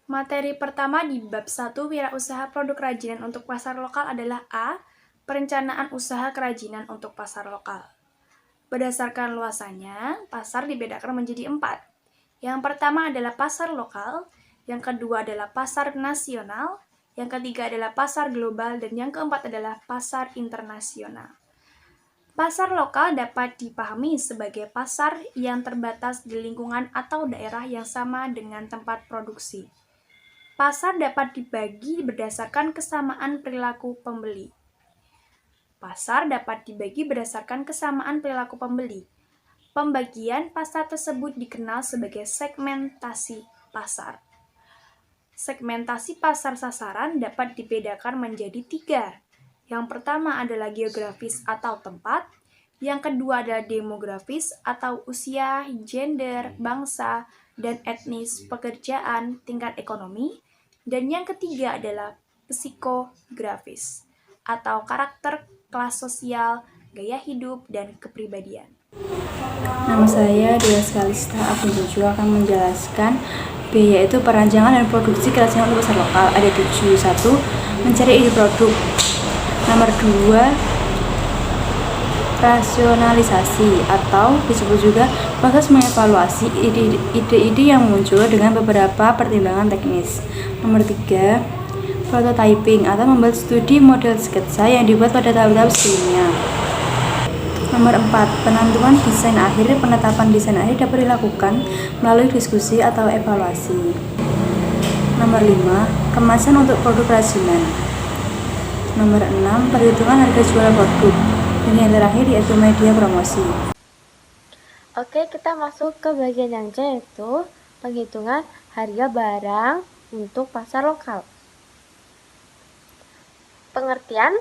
Materi pertama di bab 1 Wirausaha Produk Kerajinan untuk Pasar Lokal adalah A. Perencanaan usaha kerajinan untuk pasar lokal. Berdasarkan luasannya, pasar dibedakan menjadi 4. Yang pertama adalah pasar lokal, yang kedua adalah pasar nasional, yang ketiga adalah pasar global, dan yang keempat adalah pasar internasional. Pasar lokal dapat dipahami sebagai pasar yang terbatas di lingkungan atau daerah yang sama dengan tempat produksi. Pasar dapat dibagi berdasarkan kesamaan perilaku pembeli. Pasar dapat dibagi berdasarkan kesamaan perilaku pembeli. Pembagian pasar tersebut dikenal sebagai segmentasi pasar. Segmentasi pasar sasaran dapat dibedakan menjadi 3. Yang pertama adalah geografis atau tempat, yang kedua adalah demografis atau usia, gender, bangsa, dan etnis, pekerjaan, tingkat ekonomi, dan yang ketiga adalah psikografis atau karakter, kelas sosial, gaya hidup, dan kepribadian. Nama saya Dea Skalista. Aku juga akan menjelaskan B, yaitu perancangan dan produksi kerajinan untuk pasar lokal. Ada 7. 1. Mencari ide produk. Nomor 2. Rasionalisasi atau disebut juga proses mengevaluasi ide-ide yang muncul dengan beberapa pertimbangan teknis. Nomor 3. Prototyping atau membuat studi model sketsa yang dibuat pada tahap-tahap sebelumnya. Nomor 4. Penentuan desain akhir. Penetapan desain akhir dapat dilakukan melalui diskusi atau evaluasi. Nomor 5. Kemasan untuk produk kerajinan. Nomor 6. Perhitungan harga jual produk. Dan yang terakhir yaitu media promosi. Oke, kita masuk ke bagian yang C, yaitu penghitungan harga barang untuk pasar lokal. Pengertian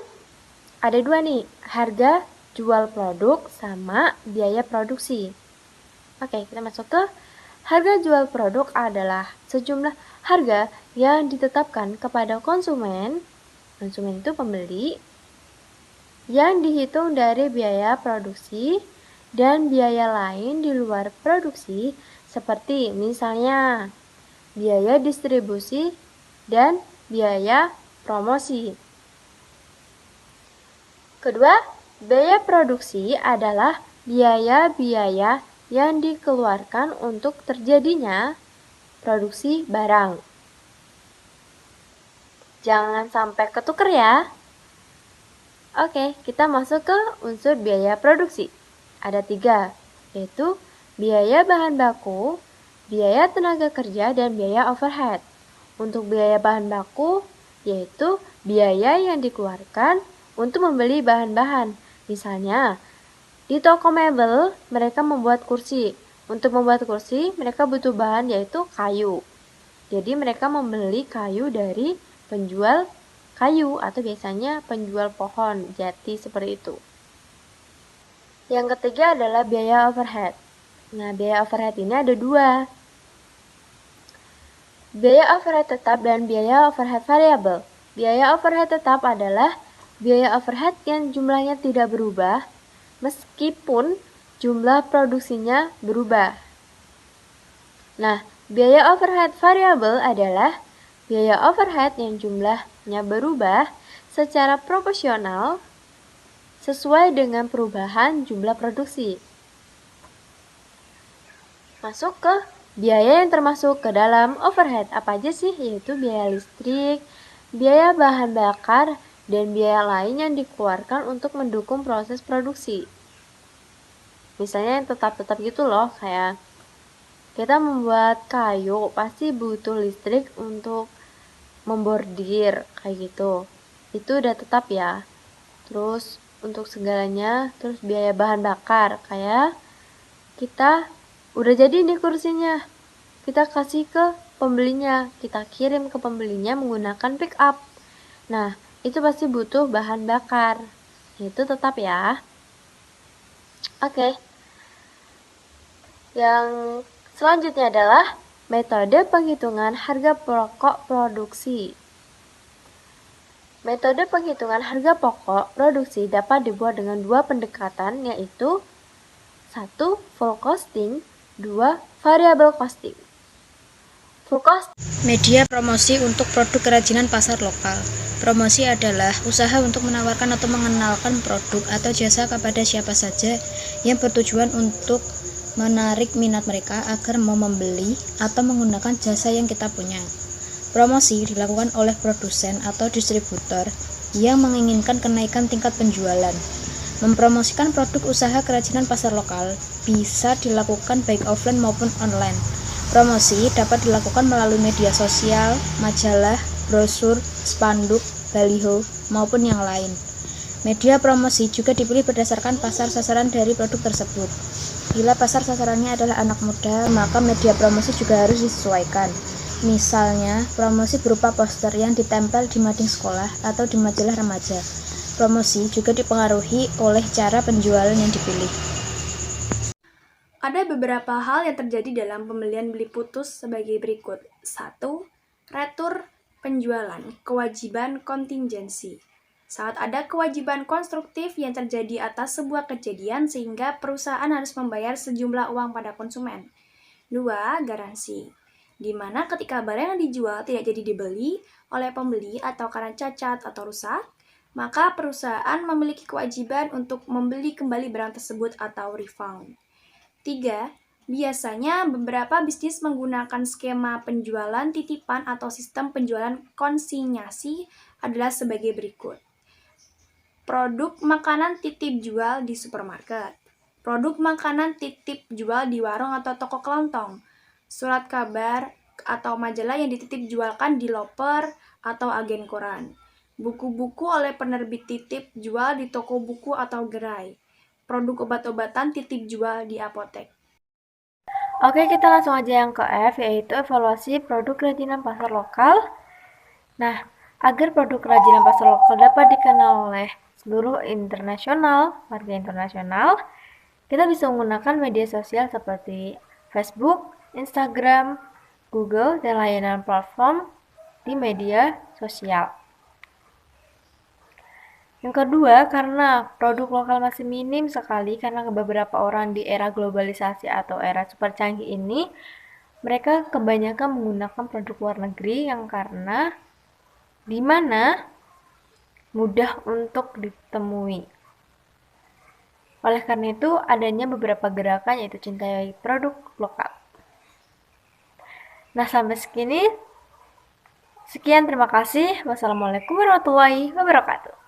ada 2 nih, harga jual produk sama biaya produksi. Oke, kita masuk ke harga jual produk adalah sejumlah harga yang ditetapkan kepada konsumen itu pembeli, yang dihitung dari biaya produksi dan biaya lain di luar produksi seperti misalnya biaya distribusi dan biaya promosi. Kedua, biaya produksi adalah biaya-biaya yang dikeluarkan untuk terjadinya produksi barang. Jangan sampai ketuker ya. Oke, kita masuk ke unsur biaya produksi. Ada 3, yaitu biaya bahan baku, biaya tenaga kerja, dan biaya overhead. Untuk biaya bahan baku, yaitu biaya yang dikeluarkan untuk membeli bahan-bahan. Misalnya, di toko mebel mereka membuat kursi. Untuk membuat kursi, mereka butuh bahan yaitu kayu. Jadi mereka membeli kayu dari penjual kayu atau biasanya penjual pohon jati seperti itu. Yang ketiga adalah biaya overhead. Nah, biaya overhead ini ada 2. Biaya overhead tetap dan biaya overhead variabel. Biaya overhead tetap adalah biaya overhead yang jumlahnya tidak berubah meskipun jumlah produksinya berubah. Nah, biaya overhead variabel adalah biaya overhead yang jumlahnya berubah secara proporsional sesuai dengan perubahan jumlah produksi. Masuk ke biaya yang termasuk ke dalam overhead. Apa aja sih? Yaitu biaya listrik, biaya bahan bakar, dan biaya lain yang dikeluarkan untuk mendukung proses produksi. Misalnya yang tetap-tetap gitu loh, kayak kita membuat kayu pasti butuh listrik untuk membordir kayak gitu. Itu udah tetap ya. Terus untuk segalanya, terus biaya bahan bakar kayak kita udah jadi nih kursinya, kita kasih ke pembelinya, kita kirim ke pembelinya menggunakan pick up. Nah, itu pasti butuh bahan bakar. Itu tetap ya. Oke. Yang selanjutnya adalah metode penghitungan harga pokok produksi. Metode penghitungan harga pokok produksi dapat dibuat dengan 2 pendekatan, yaitu 1. Full costing, 2. Variable costing. Full Media promosi untuk produk kerajinan pasar lokal. Promosi adalah usaha untuk menawarkan atau mengenalkan produk atau jasa kepada siapa saja yang bertujuan untuk menarik minat mereka agar mau membeli atau menggunakan jasa yang kita punya. Promosi dilakukan oleh produsen atau distributor yang menginginkan kenaikan tingkat penjualan. Mempromosikan produk usaha kerajinan pasar lokal bisa dilakukan baik offline maupun online. Promosi dapat dilakukan melalui media sosial, majalah, brosur, spanduk, baliho, maupun yang lain. Media promosi juga dipilih berdasarkan pasar sasaran dari produk tersebut. Bila pasar sasarannya adalah anak muda, maka media promosi juga harus disesuaikan. Misalnya, promosi berupa poster yang ditempel di mading sekolah atau di majalah remaja. Promosi juga dipengaruhi oleh cara penjualan yang dipilih. Ada beberapa hal yang terjadi dalam pembelian beli putus sebagai berikut. 1. Retur penjualan, kewajiban kontingensi. Saat ada kewajiban konstruktif yang terjadi atas sebuah kejadian sehingga perusahaan harus membayar sejumlah uang pada konsumen. 2. Garansi, di mana ketika barang yang dijual tidak jadi dibeli oleh pembeli atau karena cacat atau rusak, maka perusahaan memiliki kewajiban untuk membeli kembali barang tersebut atau refund. 3. Biasanya beberapa bisnis menggunakan skema penjualan titipan atau sistem penjualan konsinyasi adalah sebagai berikut. Produk makanan titip jual di supermarket. Produk makanan titip jual di warung atau toko kelontong. Surat kabar atau majalah yang dititip jualkan di loper atau agen koran. Buku-buku oleh penerbit titip jual di toko buku atau gerai. Produk obat-obatan titip jual di apotek. Oke, kita langsung aja yang ke F, yaitu evaluasi produk kerajinan pasar lokal. Nah, agar produk kerajinan pasar lokal dapat dikenal oleh seluruh warga internasional, kita bisa menggunakan media sosial seperti Facebook, Instagram, Google, dan layanan platform di media sosial. Yang kedua, karena produk lokal masih minim sekali karena beberapa orang di era globalisasi atau era super canggih ini, mereka kebanyakan menggunakan produk luar negeri yang karena di mana mudah untuk ditemui. Oleh karena itu, adanya beberapa gerakan yaitu cintai produk lokal. Nah, sampai sekian, terima kasih. Wassalamualaikum warahmatullahi wabarakatuh.